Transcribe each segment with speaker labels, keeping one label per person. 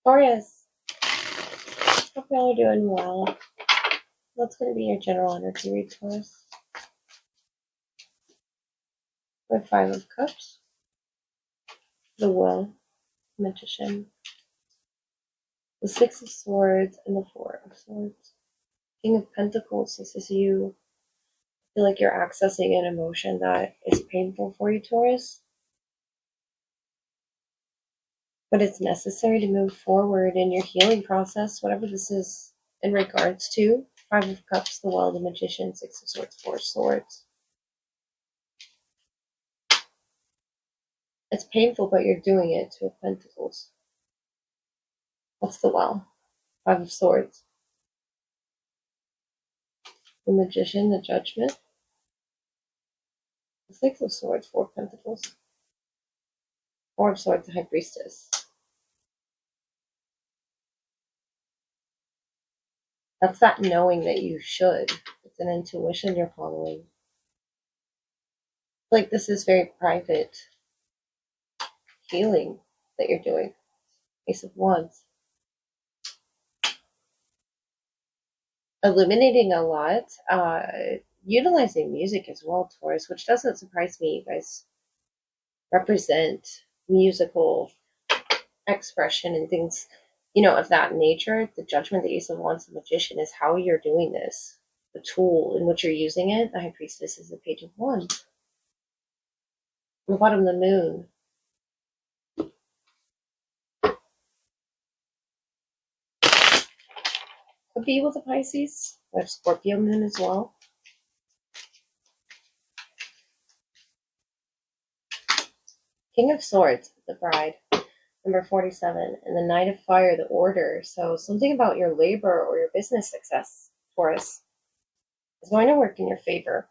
Speaker 1: Taurus, hope y'all are doing well. That's going to be your general energy read, Taurus. With Five of Cups, the Will, Magician, the Six of Swords, and the Four of Swords. King of Pentacles, this is you. I feel like you're accessing an emotion that is painful for you, Taurus. But it's necessary to move forward in your healing process, whatever this is in regards to. Five of Cups, the Well, the Magician, Six of Swords, Four of Swords. It's painful, but you're doing it. Two of Pentacles. What's the Well? Five of Swords. The Magician, the Judgment. The Six of Swords, Four of Pentacles. Four of Swords, the High Priestess. That's that knowing that you should. It's an intuition you're following. Like this is very private healing that you're doing. Ace of Wands. Illuminating a lot. Utilizing music as well, Taurus, which doesn't surprise me. You guys represent musical expression and things, of that nature. The Judgment, the Ace of Wands, the Magician is how you're doing this. The tool in which you're using it. The High Priestess is the Page of Wands. On the bottom, the Moon. Could be with a Pisces. We have Scorpio Moon as well. King of Swords, the Bride, number 47, and the Knight of Fire, the Order. So something about your labor or your business success, Taurus, is going to work in your favor.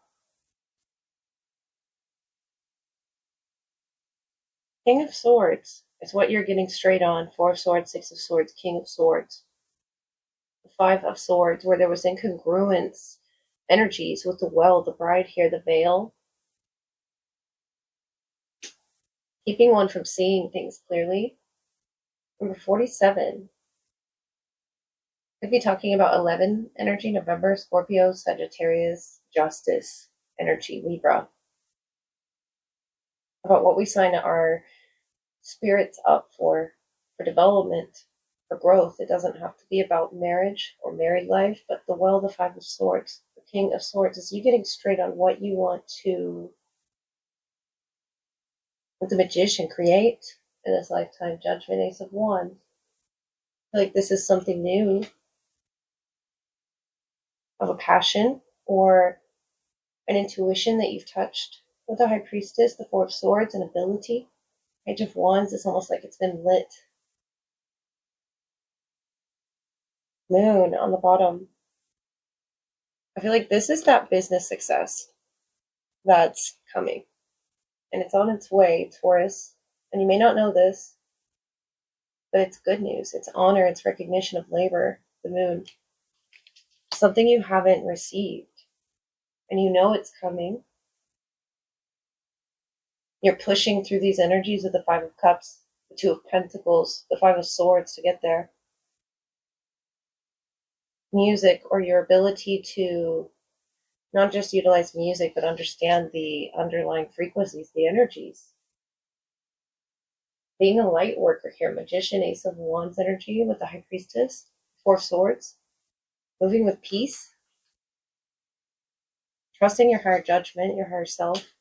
Speaker 1: King of Swords is what you're getting straight on. Four of Swords, Six of Swords, King of Swords. The Five of Swords, where there was incongruence energies with the Well, the Bride here, the Veil. Keeping one from seeing things clearly. Number 47. Could be talking about 11 energy, November, Scorpio, Sagittarius, Justice energy, Libra. About what we sign our spirits up for development, for growth. It doesn't have to be about marriage or married life, but the Well, the Five of Swords, the King of Swords, is you getting straight on what you want to, with the Magician, create in this lifetime. Judgment, Ace of Wands. I feel like this is something new, of a passion or an intuition that you've touched. With the High Priestess, the Four of Swords, an ability. Page of Wands is almost like it's been lit. Moon on the bottom. I feel like this is that business success that's coming. And it's on its way, Taurus. And you may not know this, but it's good news. It's honor, it's recognition of labor, the Moon. Something you haven't received. And you know it's coming. You're pushing through these energies with the Five of Cups, the Two of Pentacles, the Five of Swords to get there. Music, or your ability to not just utilize music, but understand the underlying frequencies, the energies. Being a light worker here, Magician, Ace of Wands energy with the High Priestess, Four of Swords. Moving with peace. Trusting your higher judgment, your higher self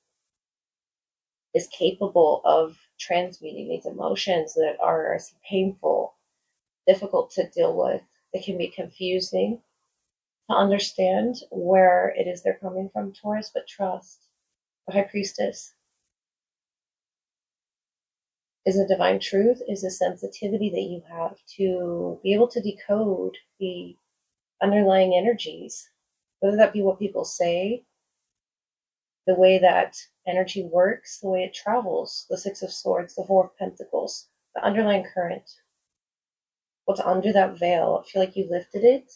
Speaker 1: is capable of transmuting these emotions that are painful, difficult to deal with. They can be confusing to understand where it is they're coming from, Taurus, but trust. The High Priestess is a divine truth, is a sensitivity that you have to be able to decode the underlying energies, whether that be what people say, the way that energy works, the way it travels, the Six of Swords, the Four of Pentacles, the underlying current, what's under that veil. I feel like you lifted it.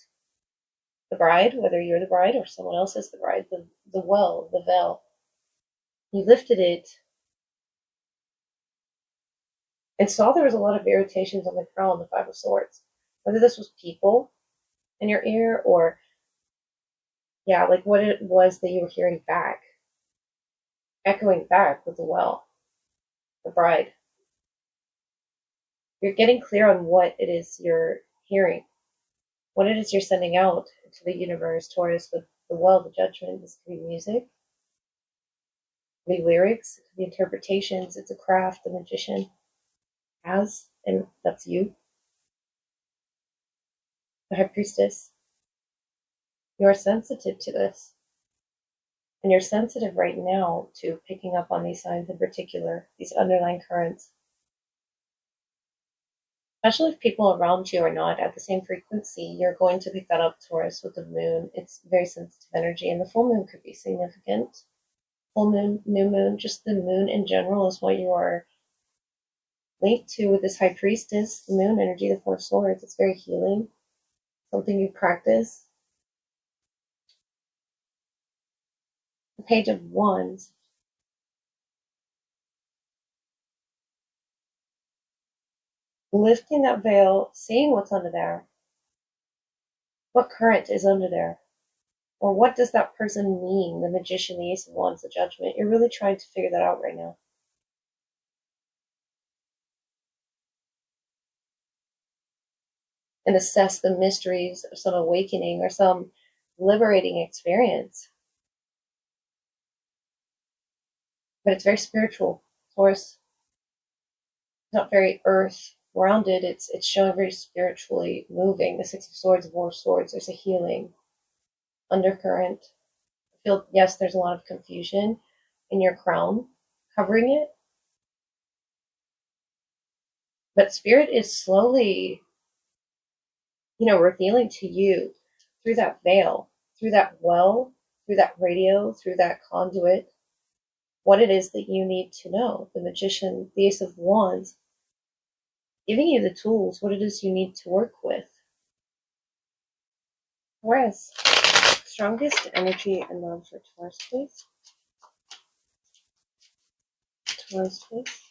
Speaker 1: The bride, whether you're the bride or someone else is the bride, the well, the veil. You lifted it and saw there was a lot of irritations on the crown, the Five of Swords. Whether this was people in your ear or, yeah, like what it was that you were hearing back, echoing back with the well, the bride. You're getting clear on what it is you're hearing, what it is you're sending out into the universe, Taurus, with the well, the judgment. This could be music, it could be lyrics, it could be interpretations. It's a craft the magician has, and that's you, the high priestess. You are sensitive to this. And you're sensitive right now to picking up on these signs in particular, these underlying currents. Especially if people around you are not at the same frequency, you're going to pick that up, Taurus, with the moon. It's very sensitive energy, and the full moon could be significant. Full moon, new moon, just the moon in general is what you are linked to with this high priestess, the moon energy, the Four of Swords. It's very healing, something you practice. The Page of Wands. Lifting that veil, seeing what's under there. What current is under there? Or what does that person mean? The magician, the ace of wands, the judgment. You're really trying to figure that out right now. And assess the mysteries of some awakening or some liberating experience. But it's very spiritual. Taurus, not very earth grounded. It's showing very spiritually moving. The Six of Swords, War of Swords. There's a healing undercurrent. I feel, yes, there's a lot of confusion in your crown covering it. But spirit is slowly, revealing to you through that veil, through that well, through that radio, through that conduit, what it is that you need to know. The magician, the ace of wands, giving you the tools, what it is you need to work with. Taurus, strongest energy and love for Taurus, please. Taurus, please.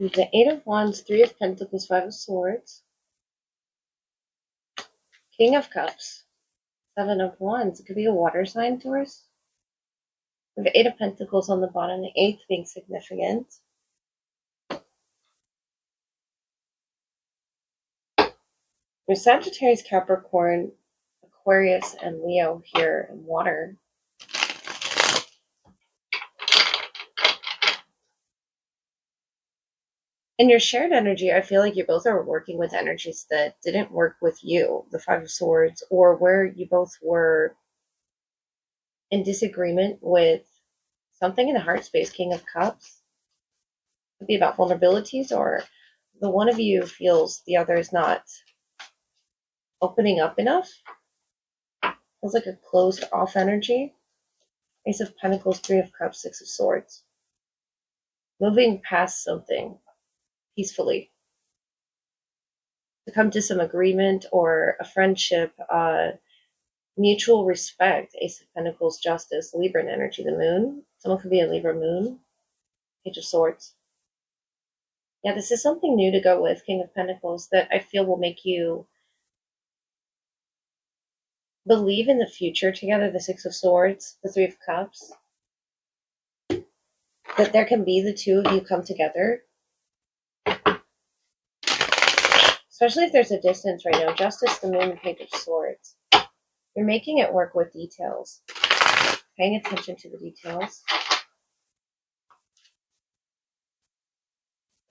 Speaker 1: The Eight of Wands, Three of Pentacles, Five of Swords, King of Cups, Seven of Wands. It could be a water sign, Taurus. The Eight of Pentacles on the bottom, the eighth being significant. There's Sagittarius, Capricorn, Aquarius, and Leo here in water. In your shared energy, I feel like you both are working with energies that didn't work with you, the Five of Swords, or where you both were in disagreement with something in the heart space, King of Cups. It could be about vulnerabilities, or the one of you feels the other is not opening up enough. Feels like a closed off energy. Ace of Pentacles, Three of Cups, Six of Swords. Moving past something peacefully to come to some agreement or a friendship, mutual respect. Ace of Pentacles, Justice, Libra energy, the moon. Someone could be a Libra moon. Page of Swords. Yeah, this is something new to go with, King of Pentacles, that I feel will make you believe in the future together. The Six of Swords, the Three of Cups. That there can be the two of you come together. Especially if there's a distance right now. Justice, the moon, and Page of Swords. You're making it work with details. Paying attention to the details.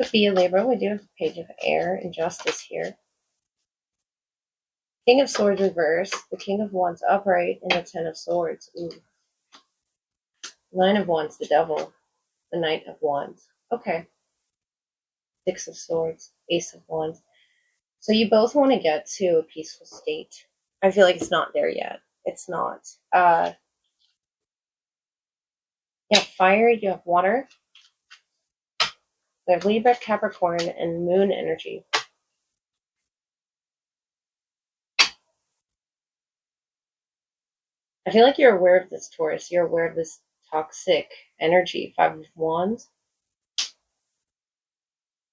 Speaker 1: Could be a Libra. We do have a Page of Air and Justice here. King of Swords reverse. The King of Wands upright. And the Ten of Swords. Ooh. Nine of Wands, the Devil. The Knight of Wands. Okay. Six of Swords. Ace of Wands. So you both want to get to a peaceful state. I feel like it's not there yet. It's not. You have fire, you have water. You have Libra, Capricorn, and moon energy. I feel like you're aware of this, Taurus. You're aware of this toxic energy. Five of Wands,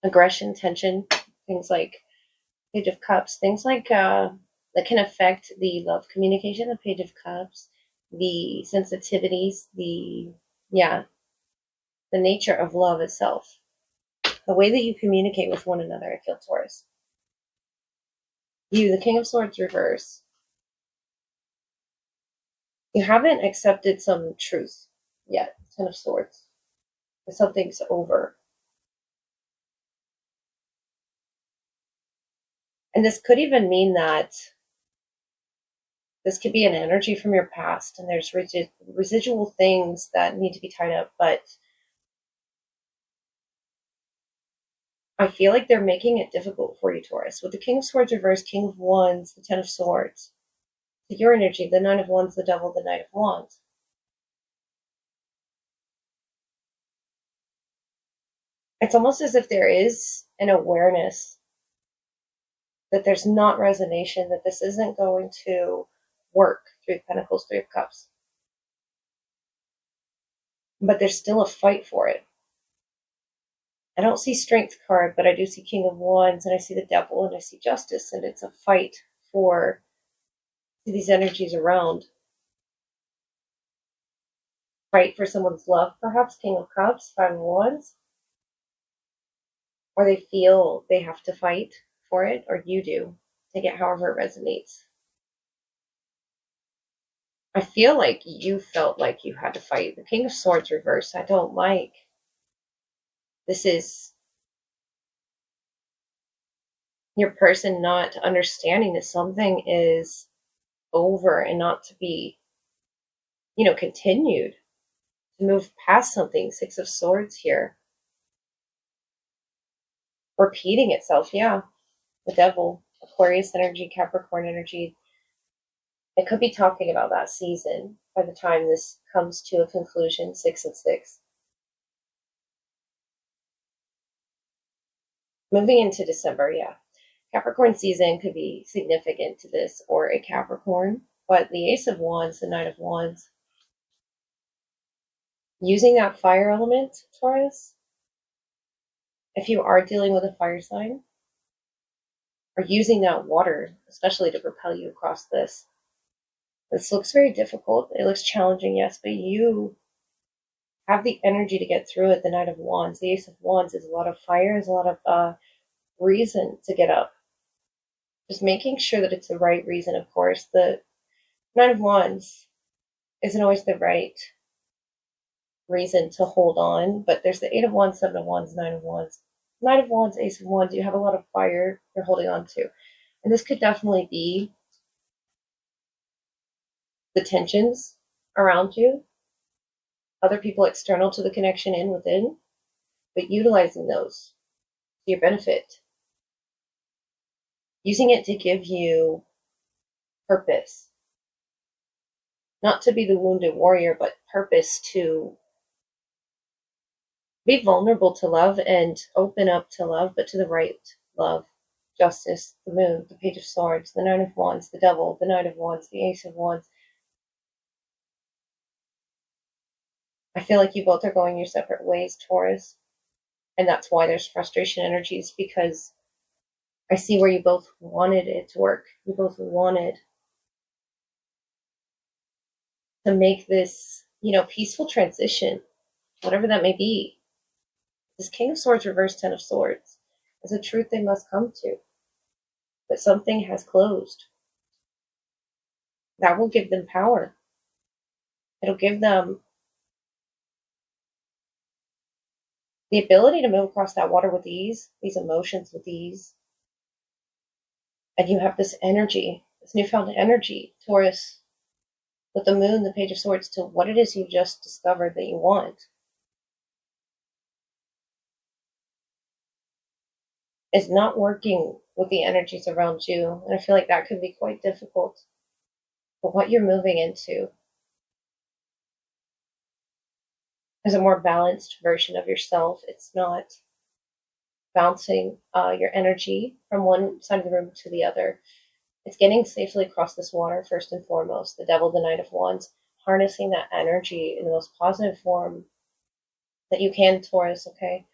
Speaker 1: aggression, tension, things like Page of Cups, things like that can affect the love communication. The Page of Cups, the sensitivities, yeah, the nature of love itself, the way that you communicate with one another. I feel, Taurus. You, the King of Swords reverse. You haven't accepted some truth yet. Ten of Swords. Something's over. And this could even mean that this could be an energy from your past, and there's residual things that need to be tied up. But I feel like they're making it difficult for you, Taurus. With the King of Swords reversed, King of Wands, the Ten of Swords, your energy, the Nine of Wands, the Devil, the Knight of Wands. It's almost as if there is an awareness that there's not resonance, that this isn't going to work. Three of Pentacles, Three of Cups. But there's still a fight for it. I don't see Strength card, but I do see King of Wands, and I see the Devil, and I see Justice, and it's a fight for these energies around. Fight for someone's love, perhaps. King of Cups, Five of Wands. Or they feel they have to fight for it, or you do. Take it however it resonates. I feel like you felt like you had to fight. The King of Swords reversed, I don't like. This is your person not understanding that something is over and not to be, continued. To move past something. Six of Swords here. Repeating itself, yeah. The Devil, Aquarius energy, Capricorn energy. It could be talking about that season by the time this comes to a conclusion. Six of Six. Moving into December, yeah. Capricorn season could be significant to this or a Capricorn, but the Ace of Wands, the Knight of Wands, using that fire element, Taurus, if you are dealing with a fire sign, or using that water, especially to propel you across this. This looks very difficult. It looks challenging, yes, but you have the energy to get through it. The Knight of Wands, the Ace of Wands is a lot of fire, is a lot of reason to get up. Just making sure that it's the right reason, of course. The Knight of Wands isn't always the right reason to hold on, but there's the Eight of Wands, Seven of Wands, Nine of Wands. Knight of Wands, Ace of Wands, you have a lot of fire you're holding on to. And this could definitely be the tensions around you, other people external to the connection in within, but utilizing those to your benefit. Using it to give you purpose. Not to be the wounded warrior, but purpose to be vulnerable to love and open up to love, but to the right love. Justice, the Moon, the Page of Swords, the Nine of Wands, the Devil, the Knight of Wands, the Ace of Wands. I feel like you both are going your separate ways, Taurus. And that's why there's frustration energies, because I see where you both wanted it to work. You both wanted to make this, peaceful transition, whatever that may be. This King of Swords reversed Ten of Swords is a truth they must come to. That something has closed. That will give them power. It'll give them the ability to move across that water with ease, these emotions with ease. And you have this energy, this newfound energy, Taurus, with the Moon, the Page of Swords, to what it is you just discovered that you want. Is not working with the energies around you. And I feel like that could be quite difficult. But what you're moving into is a more balanced version of yourself. It's not bouncing your energy from one side of the room to the other. It's getting safely across this water, first and foremost. The Devil, the Knight of Wands, harnessing that energy in the most positive form that you can, Taurus, okay?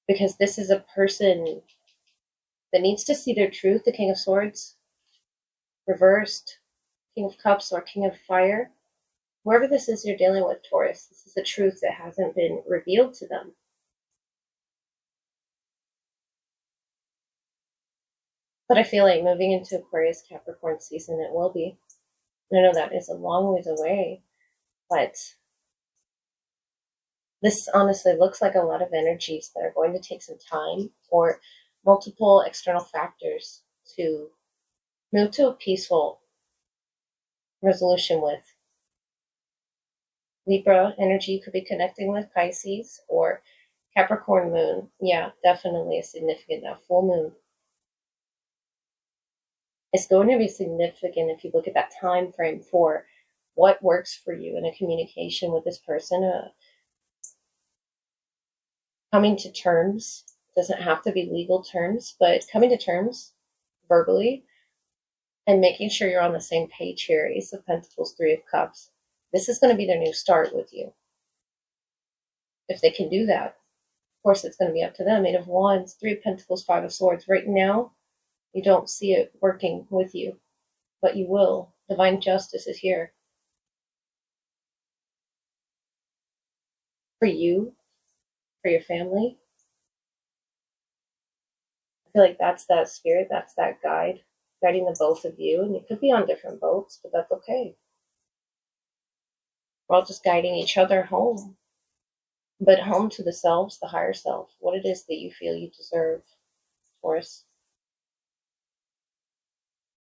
Speaker 1: Because this is a person that needs to see their truth, the King of Swords, reversed, King of Cups, or King of Fire. Whoever this is you're dealing with, Taurus, this is a truth that hasn't been revealed to them. But I feel like moving into Aquarius Capricorn season, it will be. I know that is a long ways away, but this honestly looks like a lot of energies that are going to take some time or multiple external factors to move to a peaceful resolution with. Libra energy could be connecting with Pisces or Capricorn moon. Yeah, definitely a significant full moon. It's going to be significant if you look at that time frame for what works for you in a communication with this person. Coming to terms doesn't have to be legal terms, but coming to terms verbally and making sure you're on the same page here. Ace of Pentacles, Three of Cups. This is going to be their new start with you. If they can do that, of course, it's going to be up to them. Eight of Wands, Three of Pentacles, Five of Swords. Right now, you don't see it working with you, but you will. Divine justice is here. For you, for your family. I feel like that's that spirit, that's that guide, guiding the both of you. And you could be on different boats, but that's okay. We're all just guiding each other home. But home to the selves, the higher self, what it is that you feel you deserve, Taurus.